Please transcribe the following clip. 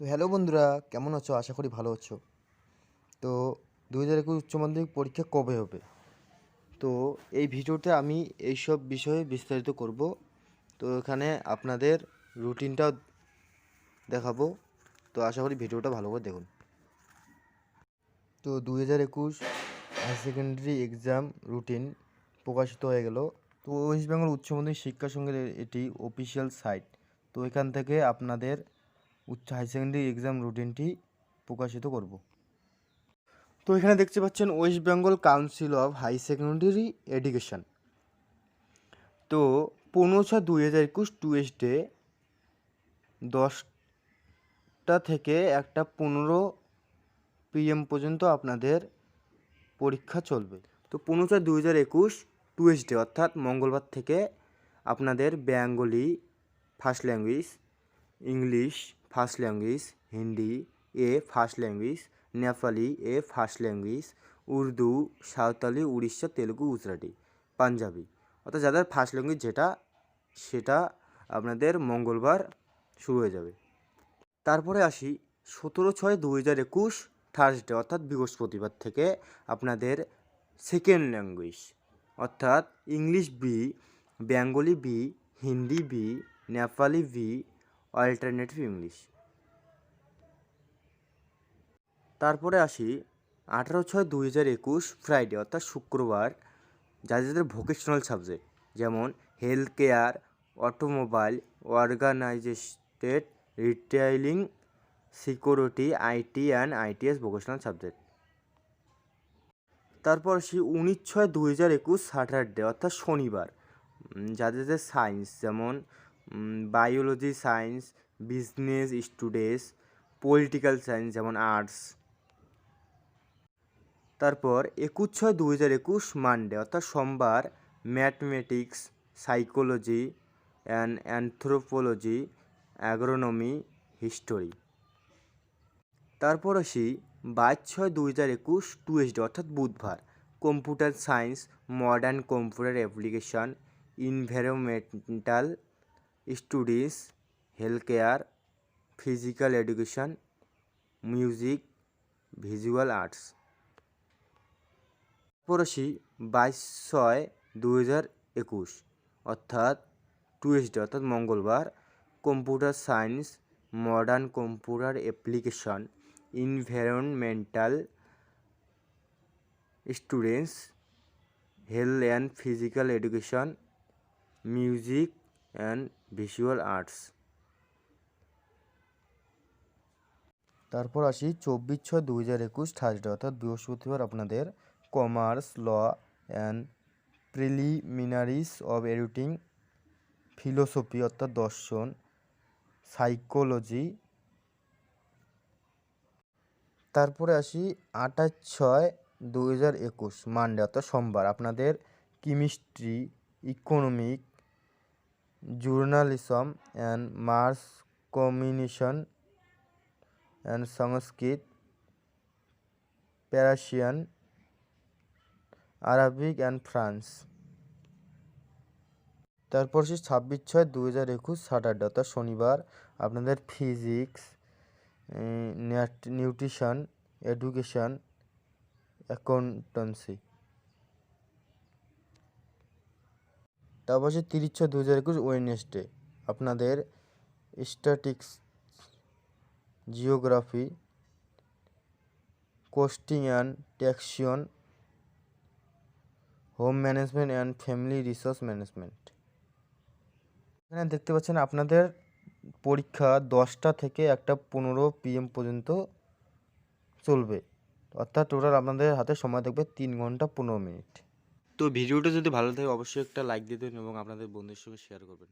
তো হ্যালো বন্ধুরা, কেমন আছো? আশা করি ভালো আছো। তো 2021 উচ্চ মাধ্যমিক পরীক্ষা কবে হবে? তো এই ভিডিওতে আমি এইসব বিষয়ে বিস্তারিত করব। তো এখানে আপনাদের রুটিনটাও দেখাবো। তো আশা করি ভিডিওটা ভালো করে দেখুন। তো 2021 হায়ার সেকেন্ডারি এক্সাম রুটিন প্রকাশিত হয়ে গেল। তো ওয়েস্ট বেঙ্গল উচ্চ মাধ্যমিক শিক্ষা সংঘের এটি অফিসিয়াল সাইট। তো এখান থেকে আপনাদের উচ্চ হাই সেকেন্ডারি এক্সাম রুটিনটি প্রকাশিত করব। তো এখানে দেখতে পাচ্ছেন West Bengal Council of High Secondary Education. তো 15/6/2021 টুয়েসডে 10টা থেকে 1:15 PM পর্যন্ত আপনাদের পরীক্ষা চলবে। তো 15/6/2021 টুয়েসডে অর্থাৎ মঙ্গলবার থেকে আপনাদের Bengali first language, English first language, Hindi first language, Nepali first language, Urdu, Santali, Orissa, Telugu, Gujarati, Punjabi অর্থাৎ যাদের ফার্স্ট ল্যাঙ্গুয়েজ সেটা আপনাদের মঙ্গলবার শুরু হয়ে যাবে। তারপরে আসি 17/6/2021 থার্সডে অর্থাৎ বৃহস্পতিবার থেকে আপনাদের সেকেন্ড ল্যাঙ্গুয়েজ অর্থাৎ English B, Bengali B, Hindi B, Nepali B, alternative English. তারপরে আসি 18/6/2021 ফ্রাইডে অর্থাৎ শুক্রবার যাদের ভোকেশনাল সাবজেক্ট যেমন health care, automobile, organised retailing, security, IT and ITS vocational subject. তারপর আসি 19/6/2021 স্যাটারডে অর্থাৎ শনিবার যাদের সায়েন্স যেমন biology science, business students, political science যেমন আর্টস। তারপর 21/6/2021 মানডে অর্থাৎ সোমবার mathematics, psychology and anthropology, agronomy, history. তারপর আসি 22/6/2021 টুয়েসডে অর্থাৎ বুধবার computer science, modern computer application, environmental studies, health care, physical education, music, visual arts. তারপর আসি 22/6/2021 অর্থাৎ টুয়েসডে অর্থাৎ মঙ্গলবার computer science, modern computer application, environmental students, health and physical education, music and visual arts. তারপর আসি 24/6/2021 Thursday অর্থাৎ বৃহস্পতিবার আপনাদের commerce, law and preliminaries of editing, philosophy অর্থাৎ দর্শন, সাইকোলজি। তারপরে আসি 28/6/2021 মানডে অর্থাৎ সোমবার আপনাদের chemistry, economic, journalism and mass communication and Sanskrit, Persian, Arabic and France. তারপর সে 26/6/2021 স্যাটারডে অর্থাৎ শনিবার আপনাদের ফিজিক্স, নিউট্রিশন, এডুকেশন, অ্যাকাউন্টেন্সি। তারপর সে 30/6/2021 ওয়েডনেসডে আপনাদের statistics, geography, costing and taxation, home management and family resource management. এখানে দেখতে পাচ্ছেন আপনাদের পরীক্ষা 10টা থেকে 1:15 PM পর্যন্ত চলবে অর্থাৎ টোটাল আপনাদের হাতে সময় থাকবে 3 ঘন্টা 15 মিনিট। তো ভিডিওটা যদি ভালো থাকে অবশ্যই একটা লাইক দিয়ে দেবেন এবং আপনাদের বন্ধুদের সঙ্গে শেয়ার করবেন।